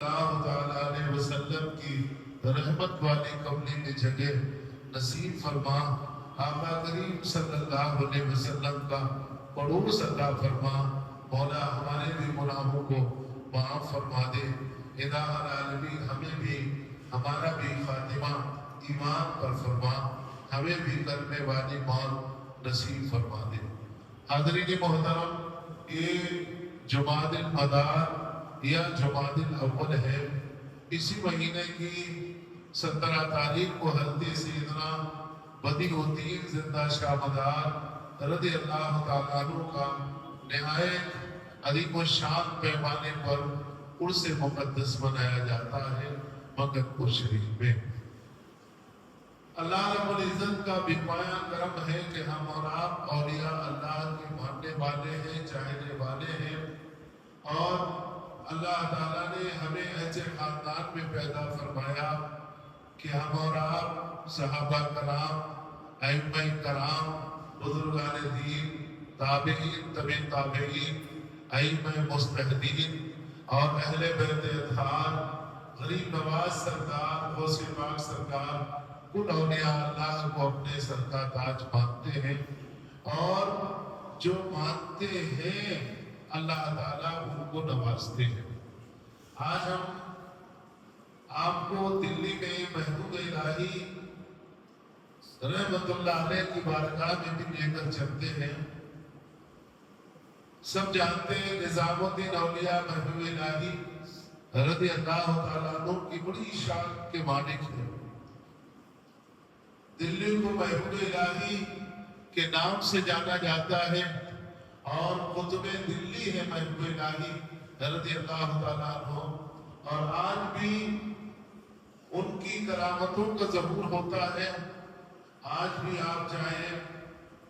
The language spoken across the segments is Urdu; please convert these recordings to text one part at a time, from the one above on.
اللہ تعالیٰ علیہ وسلم کی رحمت والی کملی میں جگہ نصیب فرما، آقا کریم صلی اللہ علیہ وسلم کا پڑوس عطا فرما، مولا ہمارے بھی گناہوں کو معاف فرما دے، الہ العالمین ہمیں بھی ہمارا بھی خاتمہ ایمان پر فرما، ہمیں بھی کرنے والی موت نصیب فرما دے۔ حاضرین محترم، یہ جمادی المدار یا جمادی الاول ہے، اسی مہینے کی 17 تاریخ کو حضرت سیدنا بدیع الدین زندہ شاہ مدار رضی اللہ تعالیٰ عنہ کا نہایت عظیم الشان پیمانے پر عرس مقدس منایا جاتا ہے مکہ پور شریف میں۔ اللہ رب العزت کا بے پایہ کرم ہے کہ ہم اور آپ اولیاء اللہ کے ماننے والے ہیں، چاہنے والے ہیں، اور اللہ تعالیٰ نے ہمیں ایسے خاندان میں پیدا فرمایا کہ ہم اور آپ صحابہ کرام، ائمہ کرام، بزرگان دین، تابعین، تبع تابعین، ائمہ مجتہدین اور اہل بیت اطہار، غریب نواز سرکار، غوث پاک سرکار، کل اولیاء اللہ کو اپنے سر کا تاج مانتے ہیں، اور جو مانتے ہیں اللہ تعالیٰ ان کو نوازتے ہیں۔ آج ہم آپ کو دلی میں محبوب الہی رحمت اللہ علیہ کی بارگاہ میں بھی لے کر چلتے ہیں۔ سب جانتے ہیں نظام الدین اولیاء محبوب الہی رضی اللہ تعالیٰ عنہ کی بڑی شان کے مالک ہیں۔ دلی کو محبوب الہی کے نام سے جانا جاتا ہے، اور قطب دلی ہے محبوب الہی رضی اللہ تعالیٰ عنہ، اور آج بھی ان کی کرامتوں کا ظہور ہوتا ہے۔ آج بھی آپ جائیں،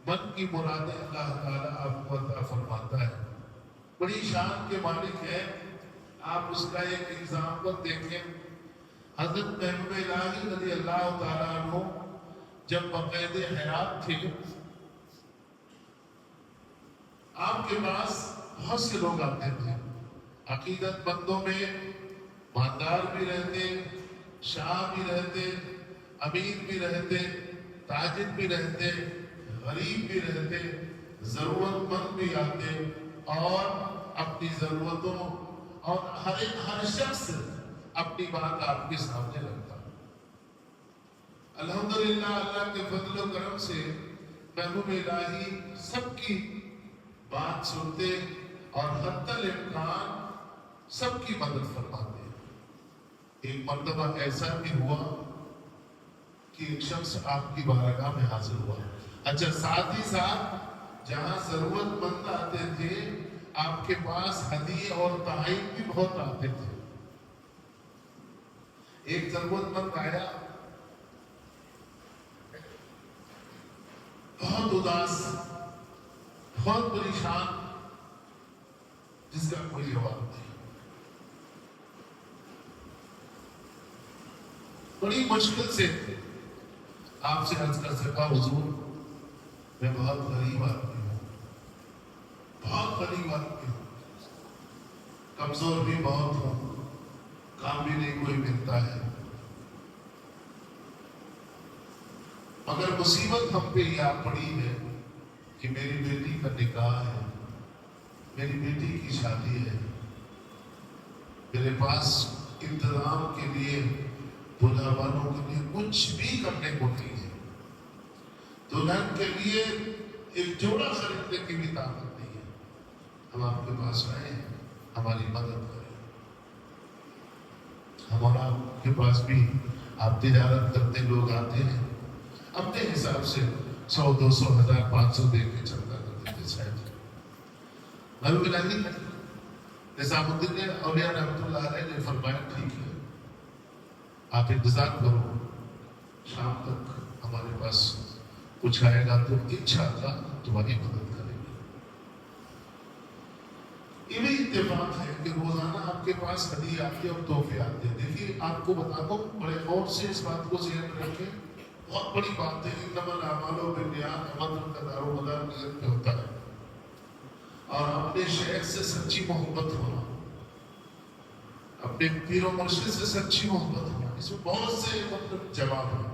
من کی مرادیں اللہ تعالیٰ آپ کو عطا فرماتا ہے۔ بڑی شان کے مالک ہے۔ آپ اس کا ایک ایگزامپل دیکھیں، حضرت محبوب الہی رضی اللہ تعالیٰ عنہ جب بقید حیات تھے، آپ کے پاس بہت سے لوگ آتے تھے، عقیدت مندوں میں مالدار بھی رہتے، شاہ بھی رہتے، امیر بھی رہتے، تاجر بھی رہتے، غریب بھی رہتے، ضرورت مند بھی آتے، اور اپنی ضرورتوں اور ہر شخص اپنی بات آپ کے سامنے رکھتا۔ الحمدللہ اللہ کے فضل و کرم سے محبوب الہی سب کی بات سنتے اور حتی الامکان سب کی مدد فرماتے ہیں۔ ایک مرتبہ ایسا بھی ہوا کہ ایک شخص آپ کی بارگاہ میں حاضر ہوا، اچھا ساتھ ہی ساتھ جہاں ضرورت مند آتے تھے، آپ کے پاس ہدیے اور تحائف بھی بہت آتے تھے۔ ایک ضرورت مند آیا، بہت اداس، بہت پریشان، جس کا کوئی جواب نہیں۔ بڑی مشکل سے آپ سے عرض کر سکا، حضور میں بہت غریب آدمی ہوں، بہت غریب آدمی ہوں، کمزور بھی بہت ہوں، کام بھی نہیں کوئی ملتا ہے، مگر مصیبت ہم پہ یہ آ پڑی ہے کہ میری بیٹی کا نکاح ہے، میری بیٹی کی شادی ہے، میرے پاس انتظام کے لیے، دلہا والوں کے لیے کچھ بھی کرنے کو نہیں ہے، دلہن کے لیے ایک جوڑا خریدنے کی بھی طاقت نہیں ہے۔ ہم آپ کے پاس آئے ہیں، ہماری مدد کریں۔ ہمارا آپ کے پاس بھی آپ تجارت کرتے لوگ آتے ہیں، اپنے حساب سے 100 200 1000 500 دے کے چلتا کرتے تھے شاید۔ محبوب الہی نظام الدین اولیاء رحمت اللہ علیہ نے فرمایا ٹھیک ہے، آپ انتظار کرو، شام تک ہمارے پاس کچھ آئے گا تو انشاءاللہ تمہاری مدد کریں گے۔ یہ بھی اتفاق ہے کہ روزانہ آپ کے پاس ہدیے آتے اور تحفے آتے ہیں۔ دیکھیے آپ کو بتا دوں، بڑے غور سے اس بات کو ذہن میں رکھیں، بہت بڑی بات ہے، انما الاعمال بالنیات، عمل کا دار و مدار نیت پہ ہوتا ہے، اور اپنے شہر سے سچی محبت ہونا، اپنے پیر و مرشد سے سچی محبت ہو. اس میں بہت سے مطلب جواب ہیں.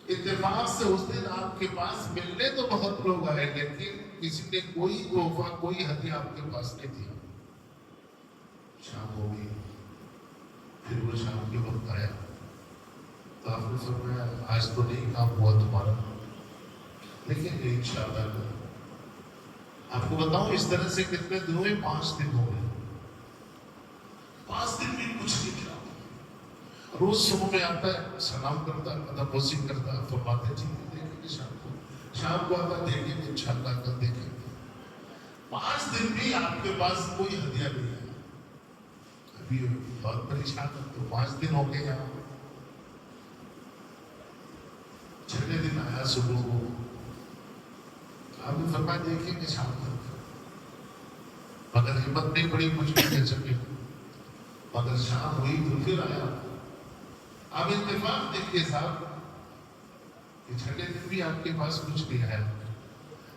اتفاق سے اس دن آپ کے پاس ملنے تو بہت لوگ آئے لیکن کسی نے کوئی تحفہ کوئی ہدیہ آپ کے پاس نہیں دیا. شام ہو گئی, پھر وہ شام کے وقت آیا تو آپ نے فرمایا آج تو نہیں کام ہوا تمہارا, لیکن انشاءاللہ. آپ کو بتاؤں اس طرح سے کتنے دن ہوئے؟ 5 دن ہو گئے. 5 دن بھی کچھ نہیں کیا. روز صبح میں آتا ہے, سلام کرتا, مطلب وصی کرتا, فرماتے جی دیکھیں گے شام کو آتا, دیکھیں گے انشاءاللہ کل دیکھیں گے. 5 دن بھی آپ کے پاس کوئی ہدیہ نہیں ہے. ابھی بہت پریشان ہے تو 5 دن ہو گئے یہاں. 6 دن آیا صبح کو, آپ نے فرمایا دیکھیں گے شام تک, مگر ہمت نہیں پڑی کچھ بھی کہہ سکے. مگر شام ہوئی تو پھر آیا. اب اتفاق دیکھیے صاحب کہ 6 دن بھی آپ کے پاس کچھ نہیں آیا.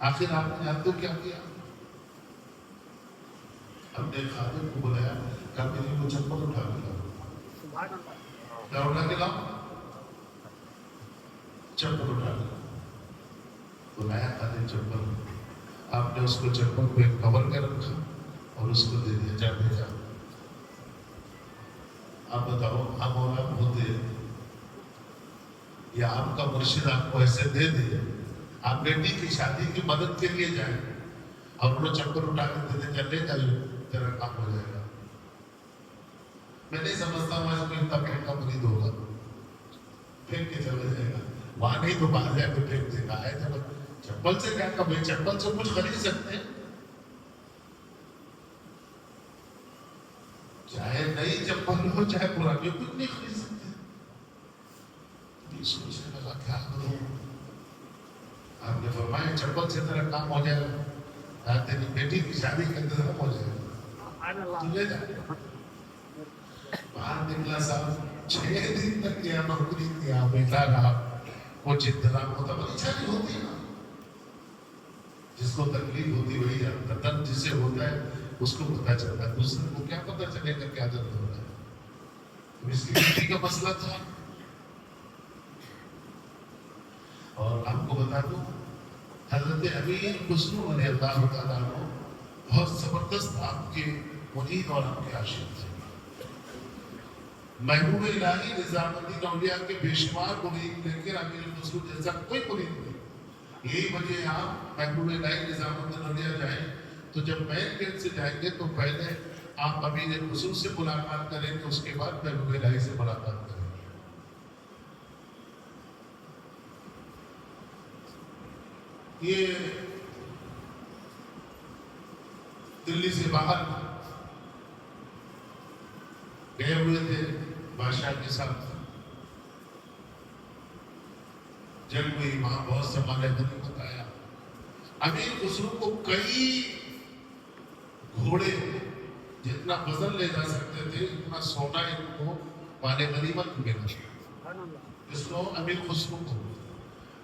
آخر آپ نے جانتے ہو کیا کیا؟ اپنے خادم کو بلایا, کہا میری وہ چپل اٹھا کے لاؤ. کیا اٹھا کے لاؤ؟ چپل اٹھا کے لاؤ. بلایا خادم چپل, آپ نے اس کو چپل پہ کور کر رکھا اور اس کو دے دیا, جا بھیجا. آپ بتاؤ ہم مولا ہوتے یا آپ کا مرشد آپ کو ایسے دے دے, آپ بیٹی کی شادی کی مدد کے لیے جائیں اور وہ چپل اٹھا کے دے دے, چلے جائیے تیرا کام ہو جائے گا. میں نہیں سمجھتا ہوں آج کوئی اتنا پھینکا مرید ہوگا, پھینک کے چلا جائے گا. وہاں نہیں تو باہر جا کے پھینک دے گا. ہے جب چپل سے کیا کبھی چپل سے کچھ خرید سکتے ہیں, چاہے نئی چپل ہو چاہے پرانی, کچھ نہیں خرید سکتے. سوچنے لگا کیا کروں. آپ نے فرمایا چپل سے تیرا کام ہو جائے گا, تیری بیٹی کی شادی کا انتظام ہو جائے گا, تجھے جا. باہر نکلا صاحب, 6 دن تک یہ نوکری کیا, بیٹا رہا. وہ انتظام ہوتا, پریشانی ہوتی ہے نا. جس کو تکلیف ہوتی وہی جانتا, درد جسے ہوتا ہے اس کو پتا چلتا ہے, دوسرے کو کیا پتا چلے گا کیا درد ہو رہا ہے. تو اس کی بیٹی کا مسئلہ تھا. اور آپ کو بتا دوں حضرت امیر خسرو رضی اللہ تعالیٰ عنہ بہت زبردست آپ کے مرید اور آپ کے عاشق تھے. محبوب الہی نظام الدین اولیاء کے بے شمار مرید, لیکن امیر خسرو جیسا کوئی مرید نہیں. یہی وجہ آپ محبوب الہی نظام الدین اولیاء جائیں تو جب مین گیٹ سے جائیں گے تو پہلے آپ امیر خسرو سے ملاقات کریں گے, اس کے بعد محبوب الہی سے ملاقات کریں گے. یہ دلی سے باہر گئے ہوئے تھے بادشاہ کے ساتھ, جنگ ہوئی, وہاں بہت سے مال غنیمت آیا. امیر خسرو کو کئی گھوڑے جتنا وزن لے جا سکتے تھے اتنا سونا ان کو مال غنیمت ملا. اس کو امیر خسرو کو.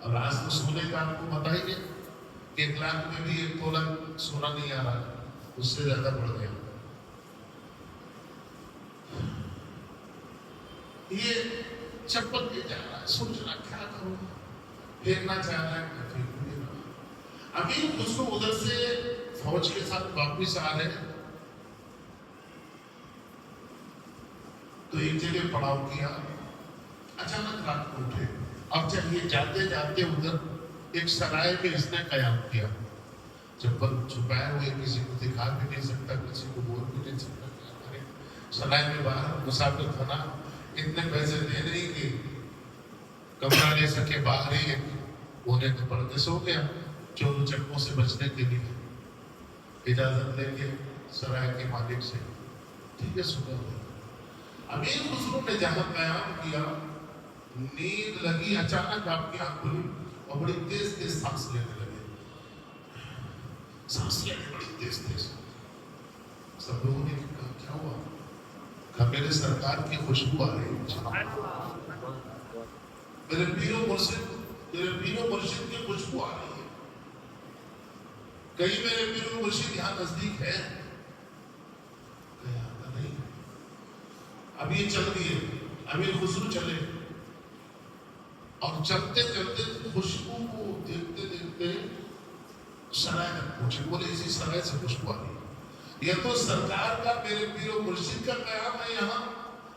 اب آج تو سونے کا آپ کو پتہ ہی نہیں, 1 لاکھ میں بھی 1 تولہ سونا نہیں آ رہا, اس سے زیادہ بڑھ گیا. یہ چپل لے جا رہا ہے, سوچ رہا کیا کروں, پھینکنا چاہ رہا ہے کہ پھینک نہیں رہا. امیر خسرو ادھر سے فوج کے ساتھ واپس آ رہے ہیں تو ایک جگہ پڑاؤ کیا. اچانک رات کو اٹھے. اب چلیے جاتے جاتے ادھر ایک سرائے میں اس نے قیام کیا. چپل چھپائے ہوئے, کسی کو دکھا بھی نہیں سکتا, کسی کو بول بھی نہیں سکتا. کیا کرے, سرائے میں باہر مسافر خانہ, اتنے پیسے دے نہیں کہ کمرہ لے سکے, باہر ہی ہونے کے پردے سو گیا چوروں چکوں سے بچنے کے لیے. اجازت لے کے سرائے کے مالک سے, ٹھیک ہے صبح ہوئی. امیر خسرو نے جہاں قیام کیا نیند لگی, اچانک آپ کی آنکھ کھلی اور بڑی تیز تیز سانس لینے لگے. سانس لینے بڑی تیز تیز. سب لوگوں نے کہا کیا ہوا؟ کہا میرے سرکار کی خوشبو آ رہی ہے, میرے پیر و مرشد کی خوشبو آ رہی ہے. کہیں میرے پیر و مرشد یہاں نزدیک ہے؟ کہا نہیں. اب یہ چل دیے، امیر خسرو چلے، اور چلتے چلتے خوشبو کو دیکھتے دیکھتے سرائے تک پہنچے، بولے اسی سرائے سے خوشبو آ رہی، یہ تو سرکار کا میرے پیر و مرشد کا قیام ہے یہاں،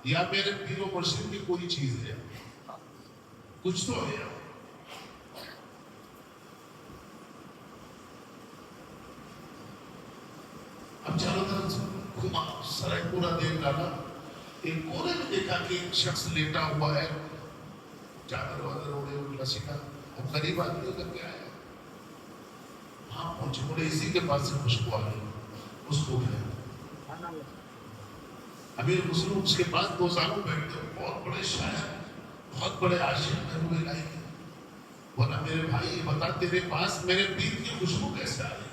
یا میرے پیر و مرشد کی کوئی چیز ہے، کچھ تو ہے۔ اب چاروں طرف گھما، سرائے پورا دیکھ ڈالا، ایک کونے میں دیکھا کہ ایک شخص لیٹا ہوا ہے، چادر وادر اوڑے ہوئے، رسی کا، اب غریب آدمی ہو کر کے آیا، ہاں پہنچے، بولے اسی کے پاس سے خوشبو آ رہی، اس کو گیا۔ امیر خسرو اس کے پاس 2 سالوں بیٹھتے، بہت بڑے شاعر، بہت بڑے عاشق، محبوب الہی، بولا میرے بھائی بتا تیرے پاس میرے پیر کی خوشبو کیسے آ رہی؟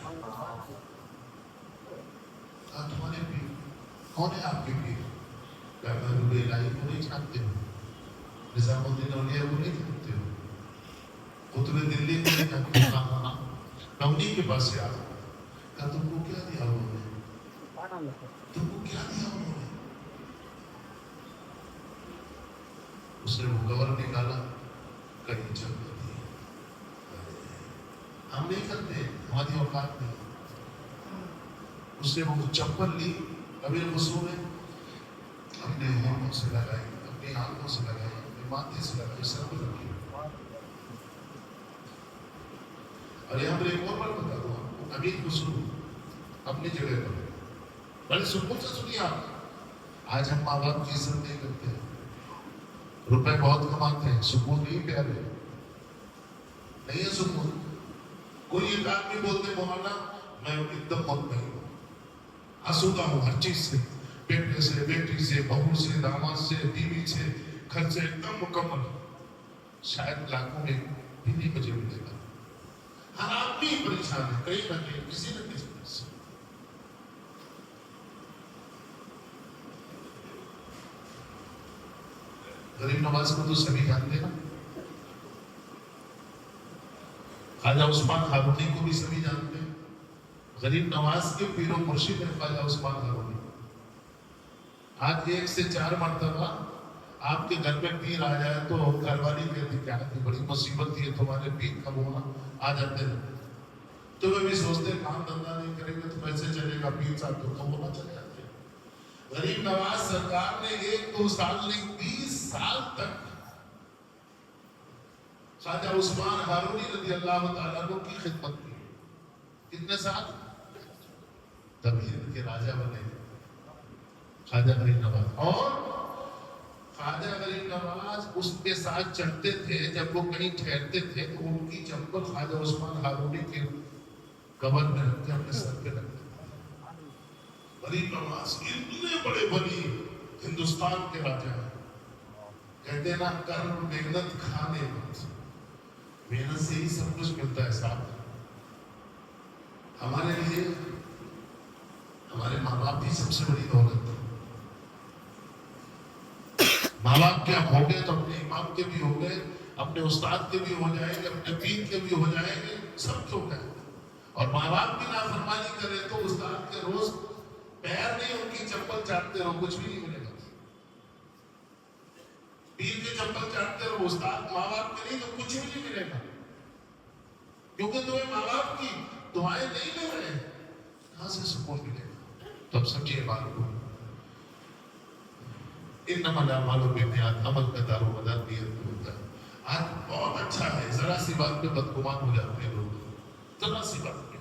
کہا تمہارے پیر کون ہے؟ آپ کے پیر؟ کہا محبوب الہی کو نہیں جانتے ہو، نظام الدین اولیاء کو نہیں جانتے ہو، قطب دلی کو نہیں جانتے ہو؟ کہا میں انہیں کے پاس سے آ رہا ہوں۔ کہا تم کو کیا دیا انہوں نے؟ تم کو کیا دیا انہوں نے؟ اس نے وہ کور نکالا، کہیں چپل دی، ہم نہیں کرتے، ہماری اوقات نہیں۔ اس نے وہ چپل لی، امیر خسرو نے اپنے ہونٹوں سے لگائی، اپنی آنکھوں سے لگائی، اپنے ماتھے سے لگائی، سر پہ رکھی۔ اور یہاں پر ایک اور بات بتا دوں آپ کو، امیر خسرو اپنی جگہ پر بڑے سکون سے سنیے آپ، آج ہم ماں باپ کی عزت نہیں کرتے، روپے بہت کماتے ہیں، سکون نہیں پیارے، نہیں ہے سکون۔ کوئی ایک آدمی بولتے مولانا میں ایک دم مطمئن ہوں، آسودہ ہوں ہر چیز سے، بیٹے سے، بیٹی سے، بہو سے، داماد سے، بیوی سے، گھر سے ایک دم مکمل، شاید لاکھوں میں بھی نہیں مجھے ملے گا۔ ہر آدمی پریشان ہے، کہیں نہ کہیں کسی نہ کسی طرح سے۔ غریب نواز کو تو سبھی جانتے نا، خواجہ عثمان ہارونی کو بھی سبھی جانتے ہیں، غریب نواز کے پیر و مرشد ہے خواجہ عثمان ہارونی۔ آج 1 سے 4 مرتبہ آپ کے گھر میں پیر آ جائے تو گھر والی کہتی کیا تھی، بڑی مصیبت تھی تمہارے پیر کب ہونا، آ جاتے ہیں تو وہ بھی سوچتے کام دھندا نہیں کریں گے تو کیسے چلے گا، پیر صاحب تو کب ہونا چلے جاتے ہیں۔ غریب نواز سرکار نے 1-2 سال نہیں 20 سال تک خواجہ عثمان ہارونی رضی اللہ تعالیٰ عنہ کی خدمت کی۔ کتنے سال؟ تب ہند کے راجہ بنے خواجہ غریب نواز، اور خواجہ غریب نواز اس کے ساتھ چلتے تھے، جب وہ کہیں ٹھہرتے تھے تو ان کی چپل خواجہ عثمان ہارونی کے قبر میں رکھ کے اپنے سر پہ رکھتے تھے۔ غریب نواز اتنے بڑے ولی ہندوستان کے راجہ ہیں، کہتے ہیں نا کرم محنت کھانے مت، محنت سے ہی سب کچھ ملتا ہے صاحب۔ ہمارے لیے ہمارے ماں باپ بھی سب سے بڑی دولت ہے۔ ماں باپ کیا ہو گئے تو اپنے امام کے بھی ہو گئے، اپنے استاد کے بھی ہو جائیں گے، اپنے پیر کے بھی ہو جائیں گے، سب کے ہو گئے۔ اور ماں باپ بھی نافرمانی کرے تو استاد کے روز پیر نہیں ان کی چپل چاٹتے رہو، کچھ بھی نہیں ملے گا۔ پیر کے چپل چاٹتے رہو، استاد ماں باپ کے نہیں تو کچھ بھی نہیں ملے گا، کیونکہ تمہیں ماں باپ کی دعائیں نہیں مل رہے، کہاں سے سکون ملے گا؟ تو اب سمجھیے بات کو، انما الاعمال بالنیات، عمل کا دار و مدار نیت پہ ہوتا ہے۔ آج بہت اچھا ہے، ذرا سی بات پہ بدگمان ہو جاتے ہیں لوگ، ذرا سی بات پہ